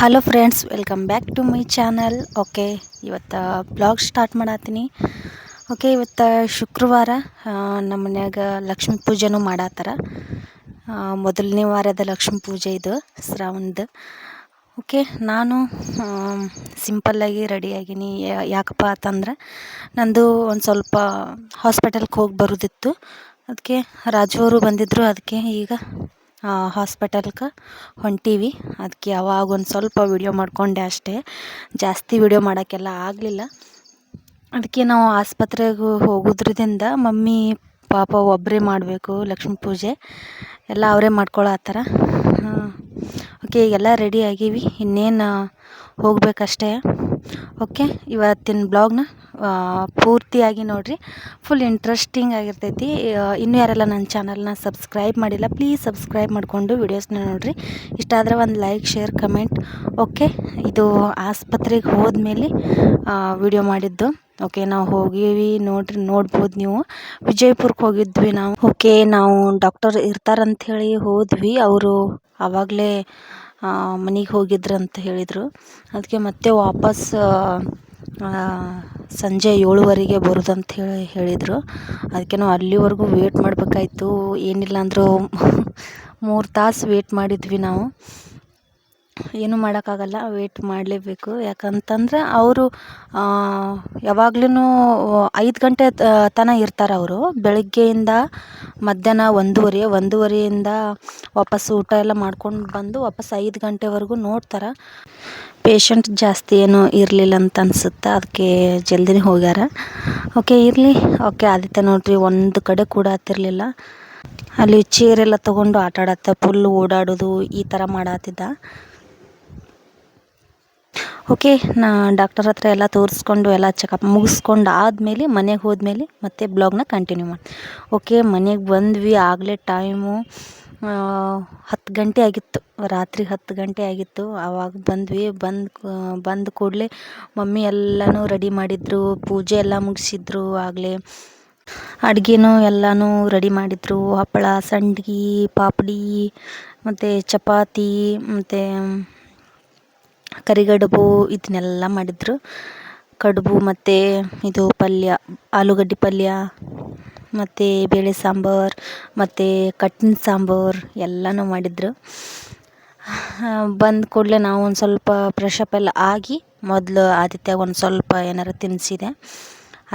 Hello friends, welcome back to my channel. Okay, ಇವತ್ತು blog start ಮಾಡತ್ತೀನಿ. Okay, ಇವತ್ತು ಶುಕ್ರವಾರ ನಮ್ಮ ಮನ್ಯಾಗ ಲಕ್ಷ್ಮೀ ಪೂಜೆನೂ ಮಾಡತ್ತಾರ. ಮೊದಲನೇ ವಾರದ ಲಕ್ಷ್ಮೀ ಪೂಜೆ ಇದು ಶ್ರಾವಣದ. ಓಕೆ, ನಾನು ಸಿಂಪಲ್ಲಾಗಿ ರೆಡಿಯಾಗೀನಿ. ಯಾಕಪ್ಪ ಅಂತಂದ್ರೆ ನಂದು ಒಂದು ಸ್ವಲ್ಪ ಹಾಸ್ಪಿಟಲ್ಗೆ ಹೋಗಿ ಬರೋದಿತ್ತು. ಅದಕ್ಕೆ ರಾಜು ಅವರು ಬಂದಿದ್ದರು. ಅದಕ್ಕೆ ಈಗ ಹಾಸ್ಪಿಟಲ್ಗೆ ಹೊಂಟೀವಿ. ಅದಕ್ಕೆ ಅವಾಗ ಒಂದು ಸ್ವಲ್ಪ ವಿಡಿಯೋ ಮಾಡಿಕೊಂಡೆ ಅಷ್ಟೇ, ಜಾಸ್ತಿ ವಿಡಿಯೋ ಮಾಡೋಕ್ಕೆಲ್ಲ ಆಗಲಿಲ್ಲ. ಅದಕ್ಕೆ ನಾವು ಆಸ್ಪತ್ರೆಗೆ ಹೋಗೋದ್ರಿಂದ ಮಮ್ಮಿ ಪಾಪ ಒಬ್ಬರೇ ಮಾಡಬೇಕು ಲಕ್ಷ್ಮೀ ಪೂಜೆ, ಎಲ್ಲ ಅವರೇ ಮಾಡ್ಕೊಳತ್ತಾರ. ಓಕೆ, ಈಗೆಲ್ಲ ರೆಡಿ ಆಗೀವಿ, ಇನ್ನೇನು ಹೋಗ್ಬೇಕಷ್ಟೇ. ಓಕೆ, ಇವತ್ತಿನ ಬ್ಲಾಗ್ನ ಪೂರ್ತಿಯಾಗಿ ನೋಡಿರಿ, ಫುಲ್ ಇಂಟ್ರೆಸ್ಟಿಂಗ್ ಆಗಿರ್ತೈತಿ. ಇನ್ನೂ ಯಾರೆಲ್ಲ ನನ್ನ ಚಾನಲ್ನ ಸಬ್ಸ್ಕ್ರೈಬ್ ಮಾಡಿಲ್ಲ, ಪ್ಲೀಸ್ ಸಬ್ಸ್ಕ್ರೈಬ್ ಮಾಡಿಕೊಂಡು ವಿಡಿಯೋಸ್ನ ನೋಡಿರಿ. ಇಷ್ಟ ಆದರೆ ಒಂದು ಲೈಕ್, ಶೇರ್, ಕಮೆಂಟ್. ಓಕೆ, ಇದು ಆಸ್ಪತ್ರೆಗೆ ಹೋದ್ಮೇಲೆ ವಿಡಿಯೋ ಮಾಡಿದ್ದು. ಓಕೆ, ನಾವು ಹೋಗೀವಿ ನೋಡ್ಬೋದು ನೀವು. ವಿಜಯಪುರಕ್ಕೆ ಹೋಗಿದ್ವಿ ನಾವು. ಓಕೆ, ನಾವು ಡಾಕ್ಟರ್ ಇರ್ತಾರಂಥೇಳಿ ಹೋದ್ವಿ. ಅವರು ಆವಾಗಲೇ ಮನೆಗೆ ಹೋಗಿದ್ರು ಅಂತ ಹೇಳಿದರು. ಅದಕ್ಕೆ ಮತ್ತೆ ವಾಪಸ್ ಸಂಜೆ 7:15 ಬರೋದಂತ ಹೇಳಿದರು. ಅದಕ್ಕೆ ನಾವು ಅಲ್ಲಿವರೆಗೂ ವೇಟ್ ಮಾಡಬೇಕಾಯ್ತು. ಏನಿಲ್ಲ ಅಂದರೂ 3 ತಾಸು ವೇಟ್ ಮಾಡಿದ್ವಿ ನಾವು. ಏನೂ ಮಾಡೋಕ್ಕಾಗಲ್ಲ, ವೇಟ್ ಮಾಡಲೇಬೇಕು. ಯಾಕಂತಂದ್ರೆ ಅವರು ಯಾವಾಗ್ಲೂ 5 ಗಂಟೆ ತನಕ ಇರ್ತಾರೆ. ಅವರು ಬೆಳಗ್ಗೆಯಿಂದ ಮಧ್ಯಾಹ್ನ 1:30ಯಿಂದ ವಾಪಸ್ ಊಟ ಎಲ್ಲ ಮಾಡ್ಕೊಂಡು ಬಂದು ವಾಪಸ್ 5 ಗಂಟೆವರೆಗೂ ನೋಡ್ತಾರೆ. ಪೇಷಂಟ್ ಜಾಸ್ತಿ ಏನೂ ಇರಲಿಲ್ಲ ಅಂತ ಅನಿಸುತ್ತೆ, ಅದಕ್ಕೆ ಜಲ್ದಿನೇ ಹೋಗ್ಯಾರ. ಓಕೆ, ಇರಲಿ. ಓಕೆ, ಆದಿತ್ಯ ನೋಡ್ರಿ ಒಂದು ಕಡೆ ಕೂಡ ಹತ್ತಿರಲಿಲ್ಲ. ಅಲ್ಲಿ ಚೇರೆಲ್ಲ ತೊಗೊಂಡು ಆಟ ಆಡತ್ತ, ಫುಲ್ ಓಡಾಡೋದು ಈ ಥರ ಮಾಡತ್ತಿದ್ದ. ಓಕೆ, ನಾ ಡಾಕ್ಟರ್ ಹತ್ರ ಎಲ್ಲ ತೋರಿಸ್ಕೊಂಡು ಎಲ್ಲ ಚೆಕಪ್ ಮುಗಿಸ್ಕೊಂಡು ಆದಮೇಲೆ ಮನೆಗೆ ಹೋದ್ಮೇಲೆ ಮತ್ತೆ ಬ್ಲಾಗ್ನ ಕಂಟಿನ್ಯೂ ಮಾಡಿ. ಓಕೆ, ಮನೆಗೆ ಬಂದ್ವಿ. ಆಗಲೇ ಟೈಮು 10 ಗಂಟೆ ಆಗಿತ್ತು, ರಾತ್ರಿ 10 ಗಂಟೆ ಆಗಿತ್ತು. ಆವಾಗ ಬಂದ್ವಿ. ಬಂದ ಕೂಡಲೇ ಮಮ್ಮಿ ಎಲ್ಲನೂ ರೆಡಿ ಮಾಡಿದ್ರು, ಪೂಜೆ ಎಲ್ಲ ಮುಗಿಸಿದ್ರು. ಆಗಲೇ ಅಡುಗೆನೂ ಎಲ್ಲನೂ ರೆಡಿ ಮಾಡಿದ್ರು. ಹಪ್ಪಳ, ಸಂಡ್ಗೆ, ಪಾಪಡಿ ಮತ್ತು ಚಪಾತಿ ಮತ್ತು ಕರಿಗಡುಬು ಇದನ್ನೆಲ್ಲ ಮಾಡಿದರು. ಕಡುಬು ಮತ್ತು ಇದು ಪಲ್ಯ, ಆಲೂಗಡ್ಡೆ ಪಲ್ಯ ಮತ್ತು ಬೇಳೆ ಸಾಂಬಾರು ಮತ್ತು ಕಟ್ಟಿನ ಸಾಂಬಾರು ಎಲ್ಲನೂ ಮಾಡಿದರು. ಬಂದ ಕೂಡಲೇ ನಾವು ಒಂದು ಸ್ವಲ್ಪ ಫ್ರೆಶಪ್ ಎಲ್ಲ ಆಗಿ ಮೊದಲು ಆದಿತ್ಯಗೆ ಒಂದು ಸ್ವಲ್ಪ ಏನಾರು ತಿನ್ನಿಸಿದೆ.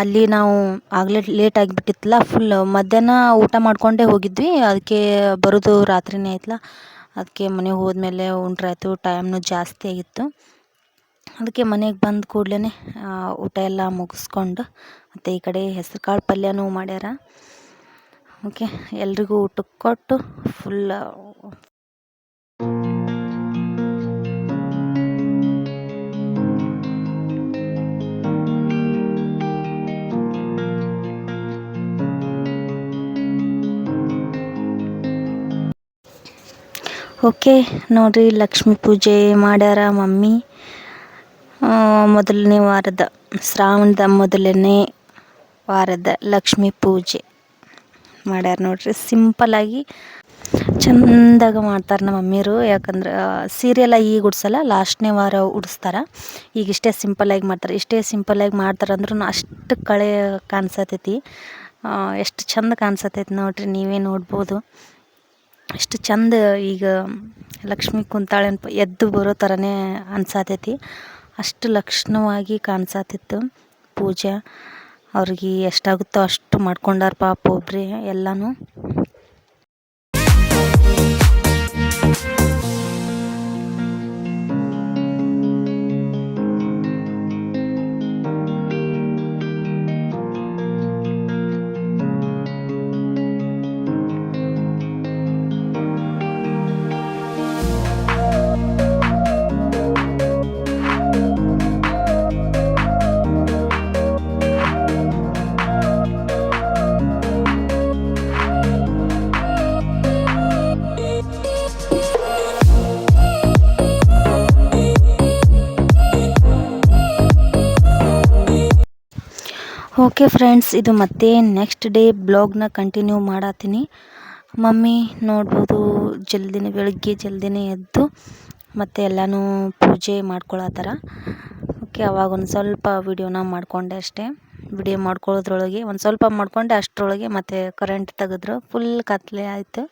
ಅಲ್ಲಿ ನಾವು ಆಗಲೇ ಲೇಟ್ ಆಗಿಬಿಟ್ಟಿತ್ತಲ್ಲ, ಫುಲ್ ಮಧ್ಯಾಹ್ನ ಊಟ ಮಾಡಿಕೊಂಡೇ ಹೋಗಿದ್ವಿ. ಅದಕ್ಕೆ ಬರೋದು ರಾತ್ರಿನೇ ಆಯ್ತಲ್ಲ, ಅದಕ್ಕೆ ಮನೆಗೆ ಹೋದ್ಮೇಲೆ ಉಂಡ್ರಾಯ್ತು. ಟೈಮ್ನೂ ಜಾಸ್ತಿ ಆಗಿತ್ತು. ಅದಕ್ಕೆ ಮನೆಗೆ ಬಂದ ಕೂಡಲೇ ಊಟ ಎಲ್ಲ ಮುಗಿಸ್ಕೊಂಡು ಮತ್ತು ಈ ಕಡೆ ಹೆಸ್ರು ಕಾಳು ಪಲ್ಯನೂ ಮಾಡ್ಯಾರ. ಓಕೆ, ಎಲ್ರಿಗೂ ಊಟಕ್ಕೆ ಕೊಟ್ಟು ಫುಲ್ ಓಕೆ ನೋಡಿರಿ, ಲಕ್ಷ್ಮೀ ಪೂಜೆ ಮಾಡ್ಯಾರ ಮಮ್ಮಿ. ಮೊದಲನೇ ವಾರದ ಶ್ರಾವಣದ ಮೊದಲನೇ ವಾರದ ಲಕ್ಷ್ಮೀ ಪೂಜೆ ಮಾಡ್ಯಾರ ನೋಡ್ರಿ. ಸಿಂಪಲ್ಲಾಗಿ ಚೆಂದಾಗ ಮಾಡ್ತಾರೆ ನಮ್ಮ ಮಮ್ಮಿಯರು. ಯಾಕಂದ್ರೆ ಸೀರೆಲ್ಲ ಈಗ ಉಡ್ಸಲ್ಲ, ಲಾಸ್ಟ್ನೇ ವಾರ ಉಡಿಸ್ತಾರೆ. ಈಗ ಇಷ್ಟೇ ಸಿಂಪಲ್ಲಾಗಿ ಮಾಡ್ತಾರೆ. ಇಷ್ಟೇ ಸಿಂಪಲ್ಲಾಗಿ ಮಾಡ್ತಾರಂದ್ರೂ ಅಷ್ಟು ಕಳೆ ಕಾಣಿಸತೈತಿ. ಎಷ್ಟು ಚಂದ ಕಾಣಿಸತೈತಿ ನೋಡ್ರಿ, ನೀವೇ ನೋಡ್ಬೋದು. ಎಷ್ಟು ಚಂದ ಈಗ ಲಕ್ಷ್ಮಿ ಕುಂತಾಳೆ ಎದ್ದು ಬರೋ ಥರನೇ ಅನ್ಸತೈತಿ. ಅಷ್ಟು ಲಕ್ಷಣವಾಗಿ ಕಾಣಿಸತ್ತಿತ್ತು ಪೂಜೆ. ಅವ್ರಿಗೆ ಎಷ್ಟಾಗುತ್ತೋ ಅಷ್ಟು ಮಾಡ್ಕೊಂಡಾರ ಪಾಪ ಒಬ್ಬರೇ ಎಲ್ಲನೂ. ಓಕೆ ಫ್ರೆಂಡ್ಸ್, ಇದು ಮತ್ತೆ ನೆಕ್ಸ್ಟ್ ಡೇ ಬ್ಲಾಗ್ನ ಕಂಟಿನ್ಯೂ ಮಾಡತ್ತೀನಿ. ಮಮ್ಮಿ ನೋಡ್ಬೋದು, ಬೆಳಗ್ಗೆ ಜಲ್ದಿನೇ ಎದ್ದು ಮತ್ತು ಎಲ್ಲನೂ ಪೂಜೆ ಮಾಡ್ಕೊಳತ್ತಾರ. ಓಕೆ, ಅವಾಗ ಒಂದು ಸ್ವಲ್ಪ ವಿಡಿಯೋನ ಮಾಡಿಕೊಂಡೆ ಅಷ್ಟೇ. ವಿಡಿಯೋ ಮಾಡ್ಕೊಳ್ಳೋದ್ರೊಳಗೆ ಒಂದು ಸ್ವಲ್ಪ ಮಾಡಿಕೊಂಡೆ, ಅಷ್ಟರೊಳಗೆ ಮತ್ತು ಕರೆಂಟ್ ತೆಗೆದ್ರು. ಫುಲ್ ಕತ್ತಲೆ ಆಯಿತು.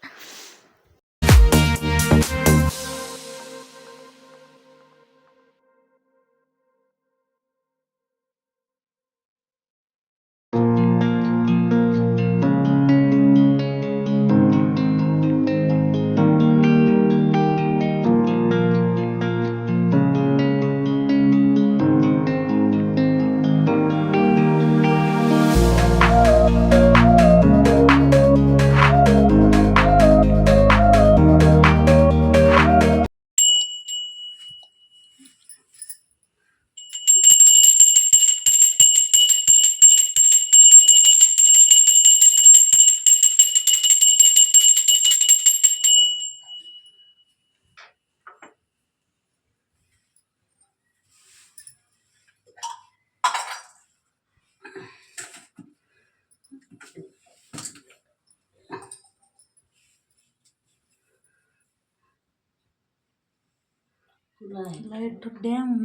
ಲೈಟ್ ಡ್ಯಾಮ್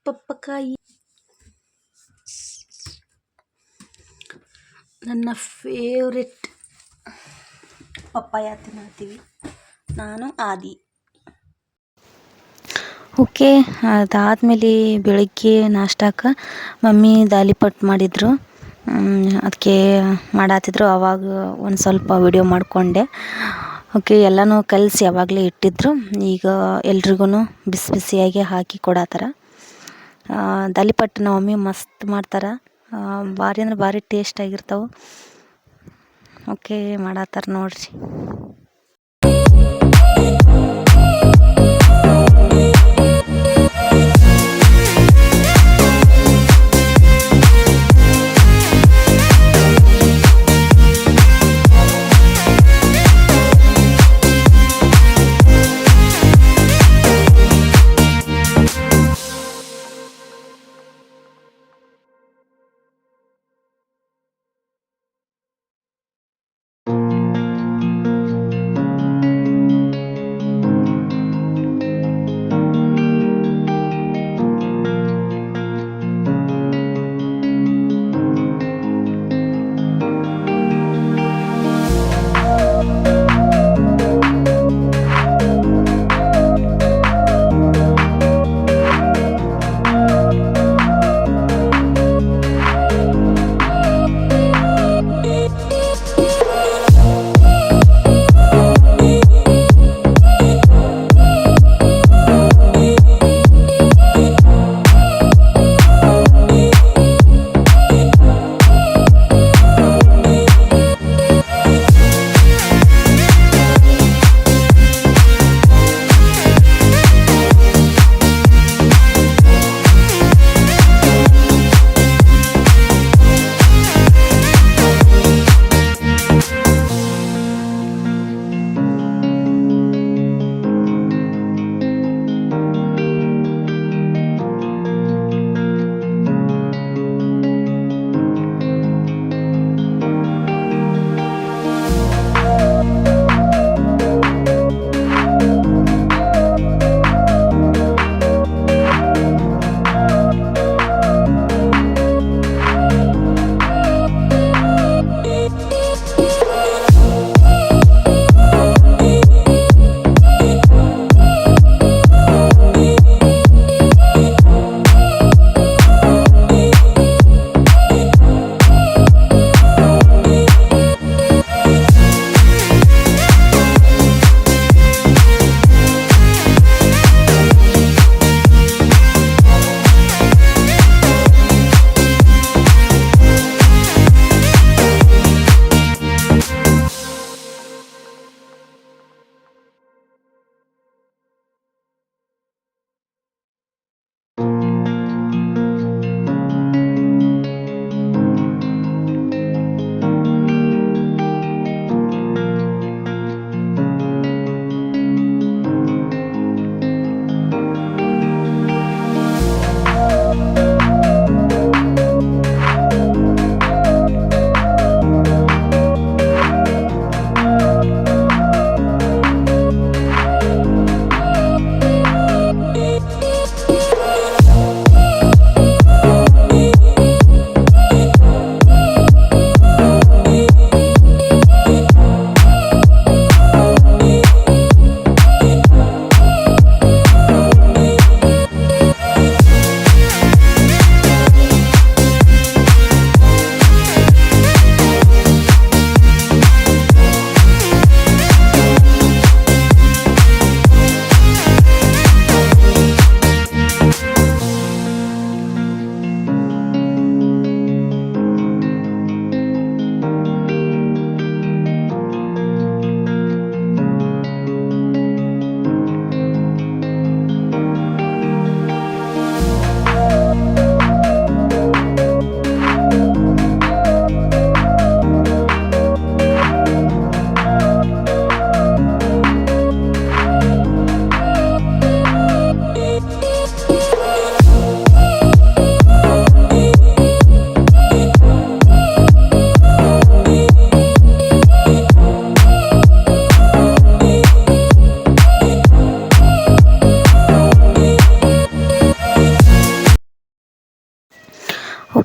ಪಪ್ಪಕಾಯಿ ನನ್ನ ಫೇವ್ರೆಟ್. ಪಪ್ಪಾಯ ತಿನ್ನತ್ತೀವಿ ನಾನು ಆದಿ. ಓಕೆ, ಅದಾದಮೇಲೆ ಬೆಳಗ್ಗೆ ನಾಷ್ಟಕ್ಕೆ ಮಮ್ಮಿ ದಾಲಿಪಟ್ ಮಾಡಿದರು. ಅದಕ್ಕೆ ಮಾಡತ್ತಿದ್ರು. ಆವಾಗ ಒಂದು ಸ್ವಲ್ಪ ವಿಡಿಯೋ ಮಾಡಿಕೊಂಡೆ. ಓಕೆ, ಎಲ್ಲನೂ ಕಲಸಿ ಆವಾಗಲೇ ಇಟ್ಟಿದ್ರು. ಈಗ ಎಲ್ರಿಗೂ ಬಿಸಿ ಬಿಸಿಯಾಗಿ ಹಾಕಿ ಕೊಡತ್ತಾರ. ದಾಲಿಪಟ್ ನಮ್ಮ ಮಮ್ಮಿ ಮಸ್ತ್ ಮಾಡ್ತಾರೆ. ಭಾರಿ ಅಂದ್ರೆ ಭಾರಿ ಟೇಸ್ಟಾಗಿರ್ತಾವೆ. ಓಕೆ, ಮಾಡತ್ತಾರ ನೋಡ್ರಿ.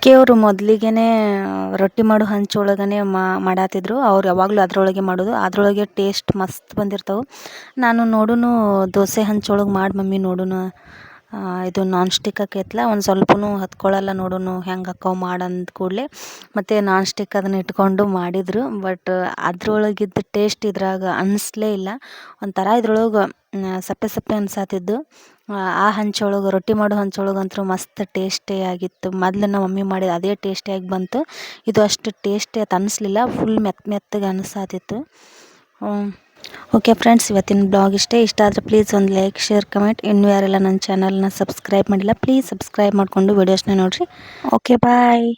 ಅಕ್ಕಿಯವರು ಮೊದಲಿಗೆನೇ ರೊಟ್ಟಿ ಮಾಡೋ ಹಂಚೊಳಗನೆ ಮಾಡಾತಿದ್ರು. ಅವ್ರು ಯಾವಾಗಲೂ ಅದರೊಳಗೆ ಮಾಡೋದು. ಅದರೊಳಗೆ ಟೇಸ್ಟ್ ಮಸ್ತ್ ಬಂದಿರ್ತವೆ. ನಾನು ನೋಡುನು ದೋಸೆ ಹಂಚೊಳಗೆ ಮಾಡಿ ಮಮ್ಮಿ ನೋಡುನು, ಇದು ನಾನ್ ಸ್ಟಿಕ್ ಆಕೈತಲ್ಲ, ಒಂದು ಸ್ವಲ್ಪನೂ ಹತ್ಕೊಳ್ಳಲ್ಲ ನೋಡುನು ಹೆಂಗೆ ಅಕ್ಕವು ಮಾಡಂದ ಕೂಡಲೇ ಮತ್ತು ನಾನ್ ಸ್ಟಿಕ್ ಅದನ್ನ ಇಟ್ಕೊಂಡು ಮಾಡಿದರು. ಬಟ್ ಅದ್ರೊಳಗಿದ್ದ ಟೇಸ್ಟ್ ಇದ್ರಾಗ ಅನ್ನಿಸ್ಲೇ ಇಲ್ಲ. ಒಂಥರ ಇದ್ರೊಳಗೆ ಸಪ್ಪೆ ಸಪ್ಪೆ ಅನ್ಸಾತಿದ್ದು. ಆ ಹಂಚೊಳಗೆ ರೊಟ್ಟಿ ಮಾಡೋ ಹಂಚೊಳಗಂತೂ ಮಸ್ತ್ ಟೇಸ್ಟಿಯಾಗಿತ್ತು. ಮೊದ್ಲು ನಮ್ಮ ಮಮ್ಮಿ ಮಾಡಿದ ಅದೇ ಟೇಸ್ಟಿಯಾಗಿ ಬಂತು. ಇದು ಅಷ್ಟು ಟೇಸ್ಟಿ ಅಂತ ಅನ್ನಿಸ್ಲಿಲ್ಲ, ಫುಲ್ ಮೆತ್ತಗೆ ಅನಿಸಾತಿತ್ತು. ಓಕೆ ಫ್ರೆಂಡ್ಸ್, ಇವತ್ತಿನ ಬ್ಲಾಗ್ ಇಷ್ಟ ಆದರೆ ಪ್ಲೀಸ್ ಒಂದು ಲೈಕ್, ಶೇರ್, ಕಮೆಂಟ್. ಇನ್ನೂ ಯಾರೆಲ್ಲ ನನ್ನ ಚಾನಲ್ನ ಸಬ್ಸ್ಕ್ರೈಬ್ ಮಾಡಿಲ್ಲ ಪ್ಲೀಸ್ ಸಬ್ಸ್ಕ್ರೈಬ್ ಮಾಡಿಕೊಂಡು ವೀಡಿಯೋಸ್ನ ನೋಡಿರಿ. ಓಕೆ ಬಾಯ್.